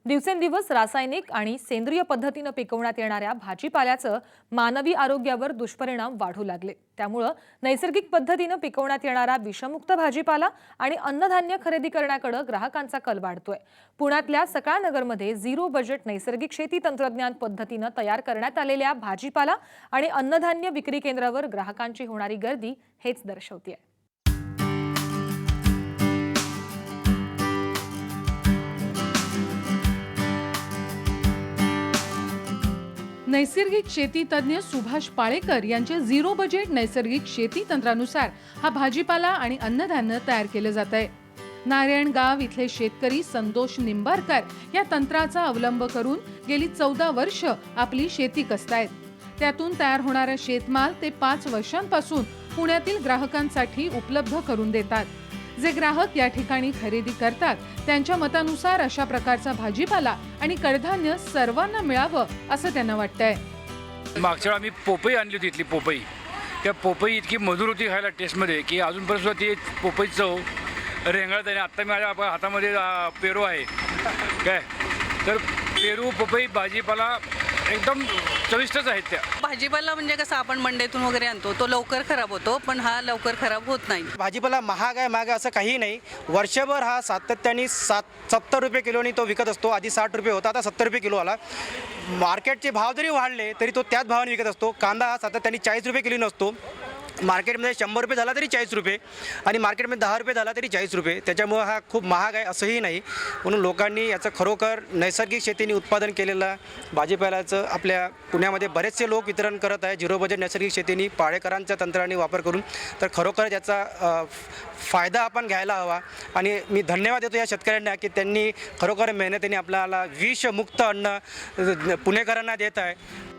दिवसेंदिवस रासायनिक आणि सेंद्रिय पद्धतीने पिकवण्यात येणाऱ्या भाजीपाल्याचं मानवी आरोग्यावर दुष्परिणाम वाढू लागले। त्यामुळे नैसर्गिक पद्धतीने पिकवण्यात येणारा विषमुक्त भाजीपाला आणि अन्नधान्य खरेदी करण्याकडे ग्राहकांचा कल वाढतोय। पुण्यातल्या सकाळनगरमध्ये झिरो बजेट नैसर्गिक शेती तंत्रज्ञान पद्धतीने तयार करण्यात आलेल्या भाजीपाला आणि अन्नधान्य विक्री केंद्रावर ग्राहकांची होणारी गर्दी हेच दर्शवते। नैसर्गिक शेती तज्ञ सुभाष पाळेकर यांच्या झिरो बजेट नैसर्गिक शेती तंत्रानुसार हा भाजीपाला आणि अन्नधान्य तयार केलं जात आहे। नारायणगाव इथले शेतकरी संतोष निंबारकर या तंत्राचा अवलंब करून गेली 14 वर्ष आपली शेती कसतायत। त्यातून तयार होणारा शेतमाल ते 5 वर्षांपासून पुण्यातील ग्राहकांसाठी उपलब्ध करून देतात। जे ग्राहक या ठिकाणी खरेदी करतात त्यांच्या मतानुसार अशा प्रकारचा भाजीपाला आणि कडधान्य सर्वांना मिळावं असं त्यांना वाटतंय। मागच्या आम्ही पोपई आणली होती, इथली पोपई। त्या पोपई इतकी मधुर होती खायला टेस्टमध्ये की अजूनपर्यंत सुद्धा ती पोपई चव रेंगाळत आहे। आत्ता माझ्या हातामध्ये पेरू आहे काय, तर पेरू पोपई भाजीपाला एकदम चविष्टच आहेत। त्या भाजीपाला म्हणजे कसं आपण मंडईतून वगैरे आणतो तो लवकर खराब होतो, पण हा लवकर खराब होत नाही। भाजीपाला महाग आहे असं काही नाही। वर्षभर हा सातत्याने 70 रुपये किलोनी तो विकत असतो। आधी 60 रुपये होता, आता 70 रुपये किलो आला। मार्केटचे भाव जरी वाढले तरी तो त्याच भावाने विकत असतो। कांदा हा सातत्याने 40 रुपये किलो नसतो। मार्केटमध्ये 100 रुपये झाला तरी 40 रुपये आणि मार्केटमध्ये 10 रुपये झाला तरी 40 रुपये। त्याच्यामुळे हा खूप महाग आहे असंही नाही। म्हणून लोकांनी याचं खरोखर नैसर्गिक शेतीने उत्पादन केलेलं भाजीपाल्याचं आपल्या पुण्यामध्ये बरेचसे लोक वितरण करत आहे झिरो बजेट नैसर्गिक शेतीने पाळेकरांच्या तंत्राने वापर करून। तर खरोखर याचा फायदा आपण घ्यायला हवा आणि मी धन्यवाद देतो या शेतकऱ्यांना की त्यांनी खरोखर मेहनतीने आपल्याला विषमुक्त अन्न पुणेकरांना देत आहे।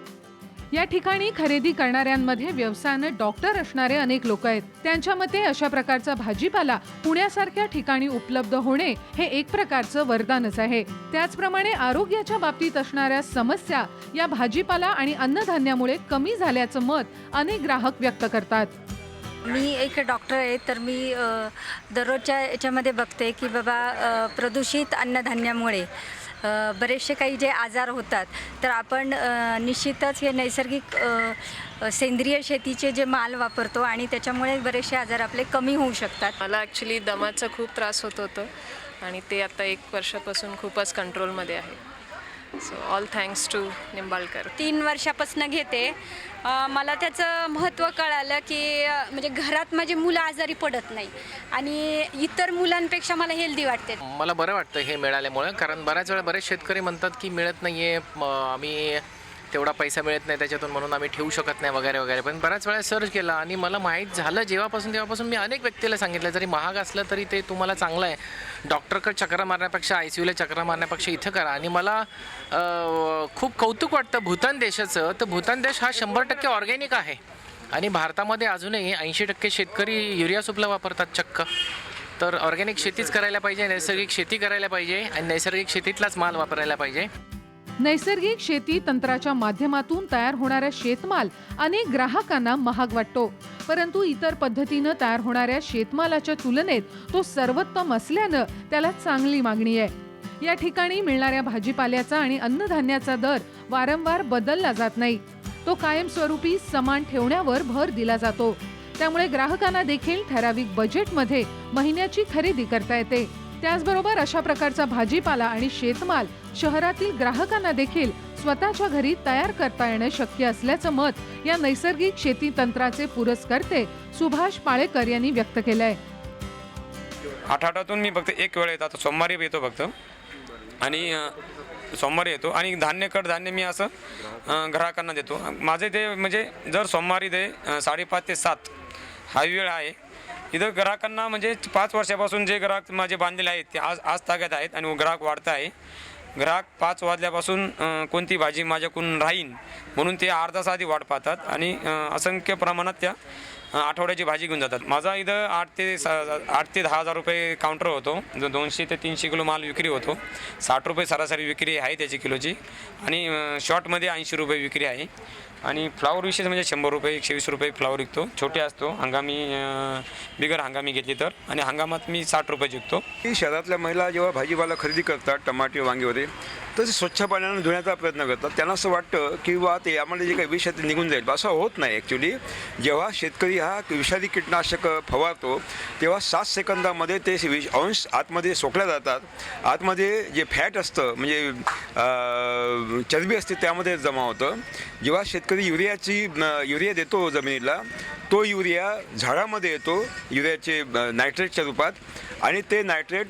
या ठिकाणी खरेदी करणाऱ्यांमध्ये व्यवसायाने डॉक्टर असणारे अनेक लोक आहेत। त्यांच्या मते अशा प्रकारचा भाजीपाला पुण्यासारख्या ठिकाणी उपलब्ध होणे हे एक प्रकारचं वरदानच आहे। त्याचप्रमाणे आरोग्याच्या बाबतीत असणाऱ्या समस्या या भाजीपाला आणि अन्नधान्यामुळे कमी झाल्याचं मत अनेक ग्राहक व्यक्त करतात। मी एक डॉक्टर आहे, तर मी दररोजच्या याच्यामध्ये बघते की बाबा प्रदूषित अन्नधान्यामुळे बरेचसे काही जे आजार होतात, तर आपण निश्चितच हे नैसर्गिक सेंद्रिय शेतीचे जे माल वापरतो आणि त्याच्यामुळे बरेचसे आजार आपले कमी होऊ शकतात। मला ॲक्च्युली दमाचा खूप त्रास होत होतं आणि ते आता 1 वर्षापासून खूपच कंट्रोलमध्ये आहे। So all thanks to Nimbalkar. 3 वर्षापासून घेते। मला त्याचं महत्त्व कळालं की म्हणजे घरात माझी मुलं आजारी पडत नाही आणि इतर मुलांपेक्षा मला हेल्दी वाटते। मला बरं वाटतं हे मिळाल्यामुळे, कारण बऱ्याच वेळा बरेच शेतकरी म्हणतात की मिळत नाही आहे, आम्ही तेवढा पैसा मिळत नाही त्याच्यातून म्हणून आम्ही ठेवू शकत नाही वगैरे वगैरे। पण बऱ्याच वेळा सर्च केला आणि मला माहीत झालं तेव्हापासून मी अनेक व्यक्तीला सांगितलं जरी महाग असलं तरी ते तुम्हाला चांगलं आहे। डॉक्टरकडे चक्रा मारण्यापेक्षा ICUला चक्रा मारण्यापेक्षा इथं करा। आणि मला खूप कौतुक वाटतं भूतान देशाचं। तर भूतान देश हा 100% ऑर्गॅनिक आहे आणि भारतामध्ये अजूनही 80% शेतकरी युरिया सुफला वापरतात चक्क। तर ऑर्गॅनिक शेतीच करायला पाहिजे, नैसर्गिक शेती करायला पाहिजे आणि नैसर्गिक शेतीतलाच माल वापरायला पाहिजे। नैसर्गिक शेती तंत्राच्या माध्यमातून तयार होणारा शेतमाल अनेक ग्राहकांना महाग वाटतो, परंतु इतर पद्धतीने तयार होणाऱ्या शेतमालाच्या तुलनेत तो सर्वोत्तम असल्यानं त्याला चांगली मागणी आहे। या ठिकाणी मिळणाऱ्या भाजीपाल्याचा आणि अन्नधान्याचा दर वारंवार बदलला जात नाही, तो कायमस्वरूपी समान ठेवण्यावर भर दिला जातो। त्यामुळे ग्राहकांना देखील ठराविक बजेटमध्ये महिन्याची खरेदी करता येते। त्याचबरोबर अशा प्रकारचा भाजीपाला आणि शेतमाल शहरातील ग्राहकांना देखील स्वतःच्या घरी तयार करता येणं शक्य असल्याचं मत या नैसर्गिक शेती तंत्राचे पुरस्कर्ते सुभाष पाळेकर यांनी व्यक्त केलंय। आठवड्यातून मी फक्त एक वेळ येतो, सोमवारी येतो फक्त आणि सोमवारी येतो आणि कडधान्य मी असं ग्राहकांना देतो। माझे ते म्हणजे जर सोमवारी ते 5:30 ते 7 हा वेळ आहे। इथं ग्राहकांना म्हणजे 5 वर्षापासून जे ग्राहक माझे बांधलेले आहेत ते आज ताग्यात आहेत आणि ग्राहक वाढत आहे। ग्राहक 5 वाजल्यापासून कोणती भाजी माझ्याकडून राहीन म्हणून ते अर्धा तास आधी वाट पाहतात आणि असंख्य प्रमाणात त्या आठवड्याची भाजी घेऊन जातात। माझा इथं 8 ते 10 हजार रुपये काउंटर होतो, जो 200 ते 300 किलो माल विक्री होतो। 60 रुपये सरासरी विक्री आहे त्याची किलोची आणि शॉर्टमध्ये 80 रुपये विक्री आहे। आणि फ्लावर विशेष म्हणजे 100 रुपये 120 रुपये फ्लावर विकतो, छोटे असतो। हंगामी बिगर हंगामी घेतली तर आणि हंगामात मी 60 रुपये विकतो। शहरातल्या महिला जेव्हा भाजीपाला खरेदी करतात, टमाटे वांगे वगैरे, तर ते स्वच्छ पाण्यानं धुण्याचा प्रयत्न करतात. त्यांना असं वाटतं की बा ते यामध्ये जे काही विष आहे ते निघून जाईल. असं होत नाही. ॲक्च्युली जेव्हा शेतकरी हा विषारी कीटनाशक फवारतो तेव्हा 7 सेकंदामध्ये ते अंश आतमध्ये सोकल्या जातात. आतमध्ये जे फॅट असतं म्हणजे चरबी असते त्यामध्ये जमा होतं. जेव्हा शेतकरी युरिया देतो जमिनीला, तो युरिया झाडामध्ये येतो युरियाचे नायट्रेटच्या रूपात, आणि ते नायट्रेट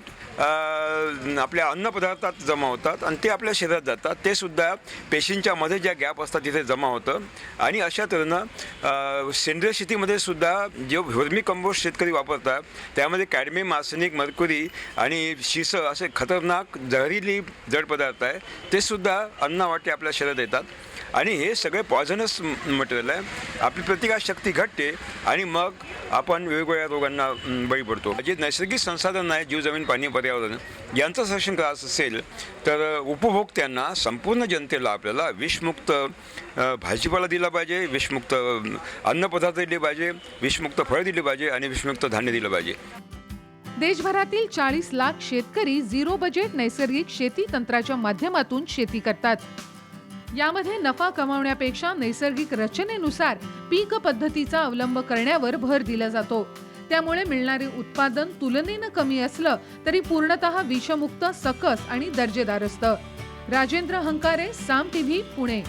आपल्या अन्नपदार्थात जमा होतात आणि ते आपल्या शरीरात जातात. ते सुद्धा पेशींच्या मध्ये ज्या गॅप असतात तिथे जमा होतं. आणि अशा तऱ्हेनं सेंद्रिय शेतीमध्ये सुद्धा जे व्हर्मी कंपोस्ट शेतकरी वापरतात त्यामध्ये कॅडमियम, आर्सेनिक, मर्क्युरी आणि शिस असे खतरनाक जहरीली जड पदार्थ आहे, ते सुद्धा अन्नावाटे आपल्या शरीरात येतात. आणि हे सगळे पॉयझनस मटेरियल आहे. आपली प्रतिकारशक्ती घटते आणि मग आपण वेगवेगळ्या रोगांना बळी पडतो. जे नैसर्गिक संसाधन आहे, जीव, जमीन, पाणी, पर्यावरण यांचं संरक्षण करायचं असेल तर उपभोक्त्यांना, संपूर्ण जनतेला आपल्याला विषमुक्त भाजीपाला दिला पाहिजे, विषमुक्त अन्नपदार्थ दिले पाहिजे, विषमुक्त फळं दिली पाहिजे आणि विषमुक्त धान्य दिलं पाहिजे. देशभरातील 40 लाख शेतकरी झिरो बजेट नैसर्गिक शेती तंत्राच्या माध्यमातून शेती करतात. यामध्ये नफा कमावण्यापेक्षा नैसर्गिक रचनेनुसार पीक पद्धतीचा अवलंब करण्यावर भर दिला जातो. त्यामुळे मिळणारे उत्पादन तुलनेनं कमी असलं तरी पूर्णतः विषमुक्त, सकस आणि दर्जेदार असतं. राजेंद्र हंकारे, साम टीव्ही, पुणे.